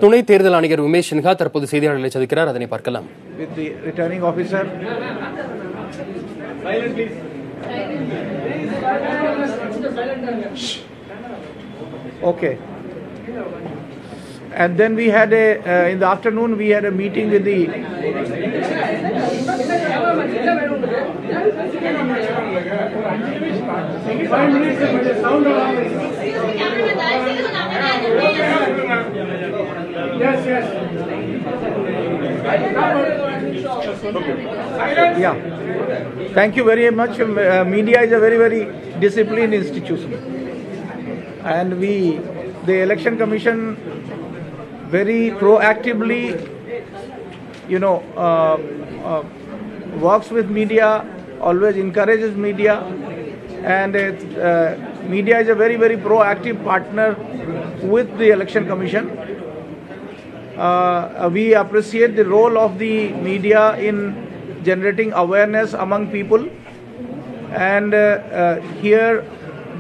துணை தேர்தல் ஆணையர் உமேஷ் சின்ஹா தற்போது செய்தியாளர்களை சந்திக்கிறார். அதனை பார்க்கலாம். With the returning officer. Okay. And then we had in the afternoon we had a meeting with the Yeah. Thank you very much. Media is a very disciplined institution, and the Election Commission, very proactively, works with media, always encourages media, and media is a very proactive partner with the Election Commission. We appreciate the role of the media in generating awareness among people, and here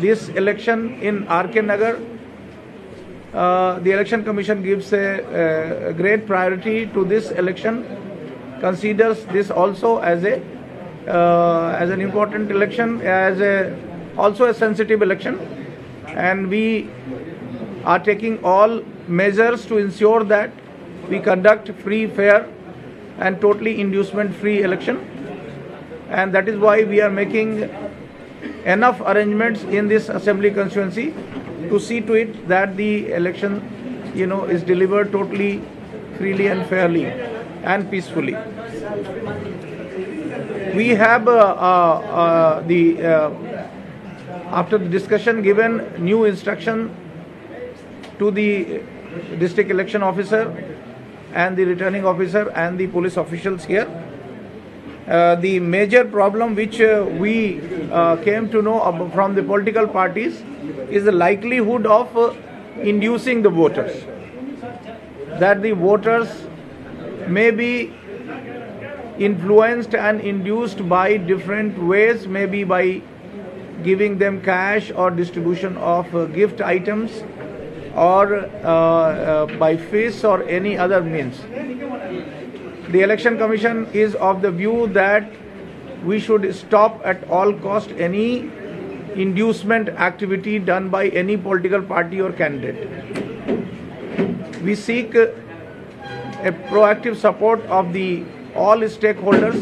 this election in RK Nagar, the Election Commission gives a great priority to this election, considers this also as an important election, also a sensitive election, and we are taking all measures to ensure that we conduct free, fair and totally inducement-free election, and that is why we are making enough arrangements in this assembly constituency to see to it that the election, is delivered totally freely and fairly and peacefully. We have after the discussion given new instruction to the district election officer and the returning officer and the police officials here. The major problem which we came to know from the political parties is the likelihood of inducing the voters. That the voters may be influenced and induced by different ways, maybe by giving them cash or distribution of gift items, or by fish or any other means. The Election Commission is of the view that we should stop at all cost any inducement activity done by any political party or candidate. We seek a proactive support of all stakeholders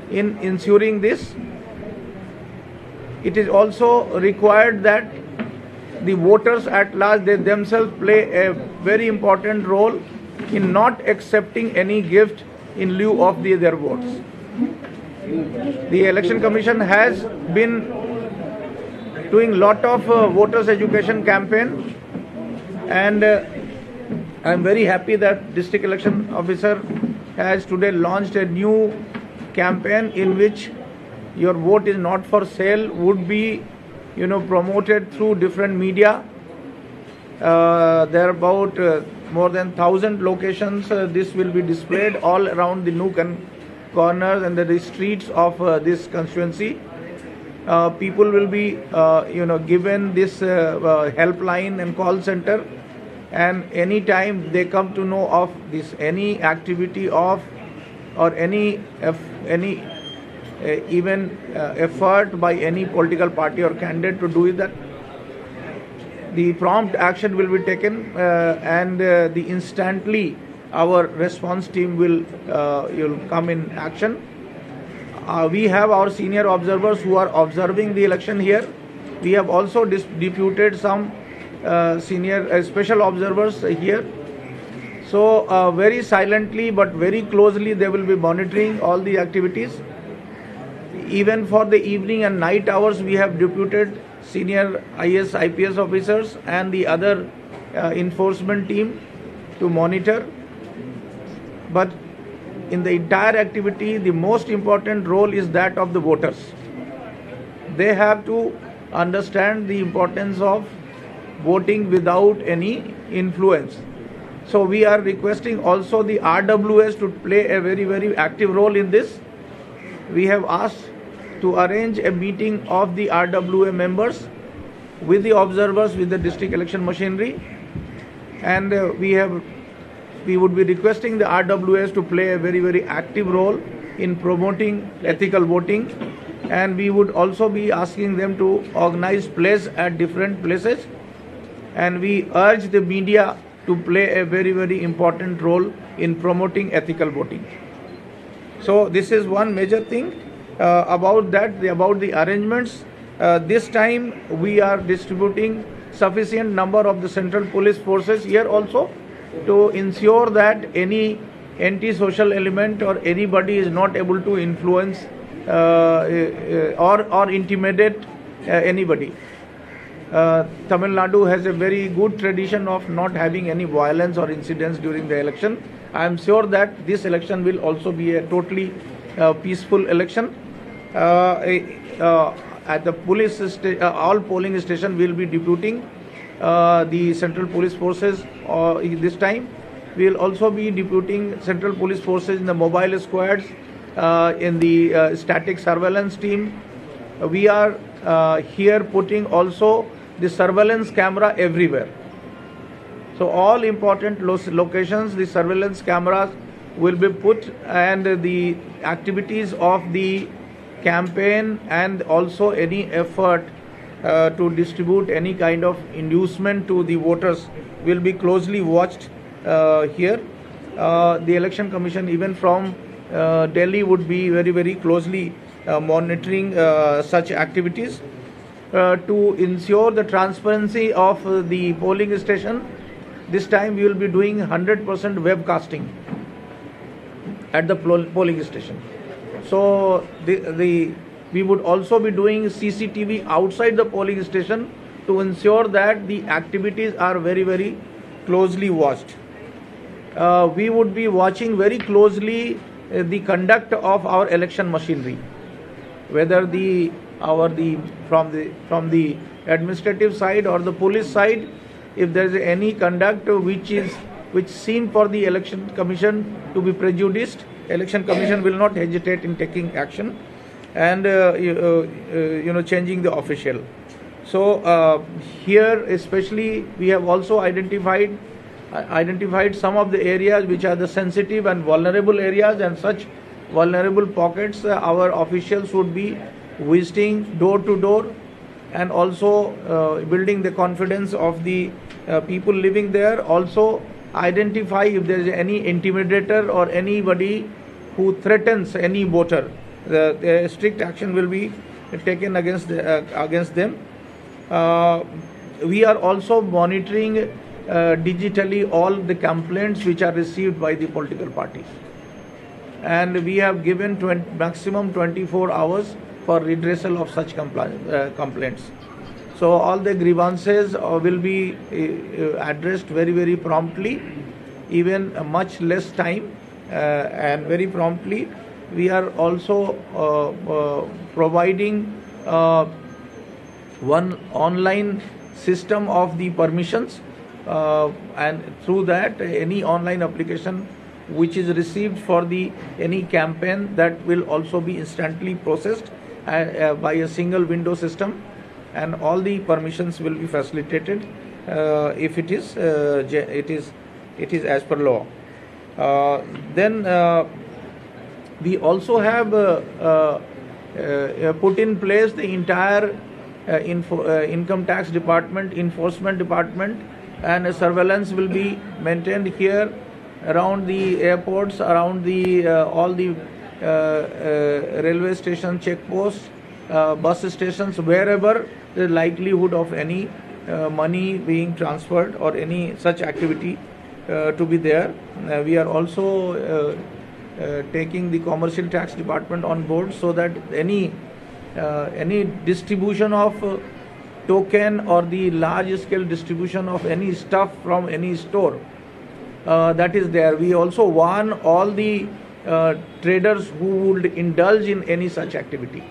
in ensuring this. It is also required that the voters at large, they themselves play a very important role in not accepting any gift in lieu of their votes. The Election Commission has been doing lot of voters education campaign, and I am very happy that District Election Officer has today launched a new campaign in which your vote is not for sale would be promoted through different media. There are about more than 1,000 locations. This will be displayed all around the nook and corners and the streets of this constituency. People will be given this helpline and call center, and any time they come to know of this any activity of or any even effort by any political party or candidate to do that, the prompt action will be taken, and the instantly our response team will come in action. We have our senior observers who are observing the election here. We have also deputed some senior special observers here. So very silently but very closely they will be monitoring all the activities. Even for the evening and night hours, we have deputed senior IS, IPS officers and the other enforcement team to monitor. But in the entire activity, the most important role is that of the voters. They have to understand the importance of voting without any influence. So we are requesting also the RWS to play a very active role in this. We have asked to arrange a meeting of the RWA members with the observers, with the district election machinery, and we would be requesting the RWS to play a very active role in promoting ethical voting, and we would also be asking them to organize plays at different places, and we urge the media to play a very important role in promoting ethical voting. So this is one major thing about the arrangements. This time we are distributing sufficient number of the central police forces here also to ensure that any anti-social element or anybody is not able to influence or intimidate anybody. Tamil Nadu has a very good tradition of not having any violence or incidents during the election. I am sure that this election will also be a totally peaceful election. At the police all polling stations will be deputing the central police forces this time. We will also be deputing central police forces in the mobile squads, in the static surveillance team. We are here putting also the surveillance camera everywhere. So all important locations, the surveillance cameras will be put, and the activities of the campaign and also any effort to distribute any kind of inducement to the voters will be closely watched here. The Election Commission, even from Delhi, would be very closely monitoring such activities to ensure the transparency of the polling station. This time we will be doing 100% webcasting at the polling station. So we would also be doing CCTV outside the polling station to ensure that the activities are very closely watched. We would be watching very closely the conduct of our election machinery, whether from the administrative side or the police side. If there is any conduct which seem for the Election Commission to be prejudiced, Election Commission will not hesitate in taking action and changing the official. So here especially we have also identified some of the areas which are the sensitive and vulnerable areas, and such vulnerable pockets our officials would be visiting door to door and also building the confidence of the people living there. Also identify if there is any intimidator or anybody who threatens any voter. The strict action will be taken against them. We are also monitoring digitally all the complaints which are received by the political parties, and we have given maximum 24 hours for redressal of such complaints. So all the grievances will be addressed very promptly, even much less time, and very promptly. We are also providing one online system of the permissions, and through that any online application which is received for any campaign, that will also be instantly processed by a single window system, and all the permissions will be facilitated if it is as per law. Then we also have put in place the entire income tax department, enforcement department, and surveillance will be maintained here around the airports, around all the railway station checkposts, bus stations, wherever the likelihood of any money being transferred or any such activity to be there. We are also taking the commercial tax department on board, so that any distribution of token or the large scale distribution of any stuff from any store that is there. We also warn all the traders who would indulge in any such activity.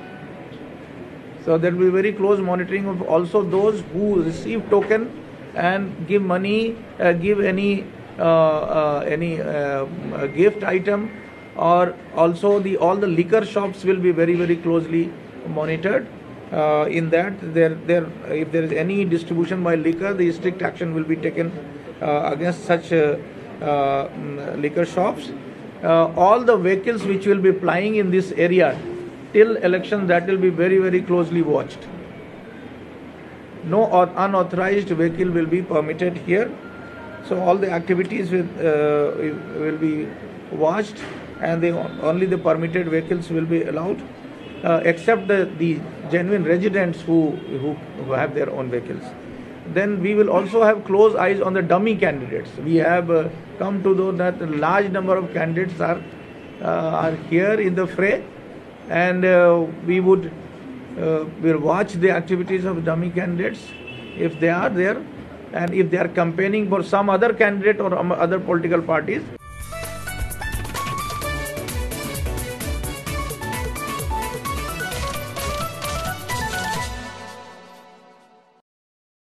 So there will be very close monitoring of also those who receive token and give money, give any gift item, or also all the liquor shops will be very closely monitored. In that, if there is any distribution by liquor, the strict action will be taken against such liquor shops. All the vehicles which will be plying in this area till election, that will be very, very closely watched. No unauthorized vehicle will be permitted here. So all the activities will be watched, and only the permitted vehicles will be allowed, except the genuine residents who have their own vehicles. Then we will also have close eyes on the dummy candidates. We have come to know that a large number of candidates are here in the fray, and we will watch the activities of dummy candidates if they are there, and if they are campaigning for some other candidate or other political parties.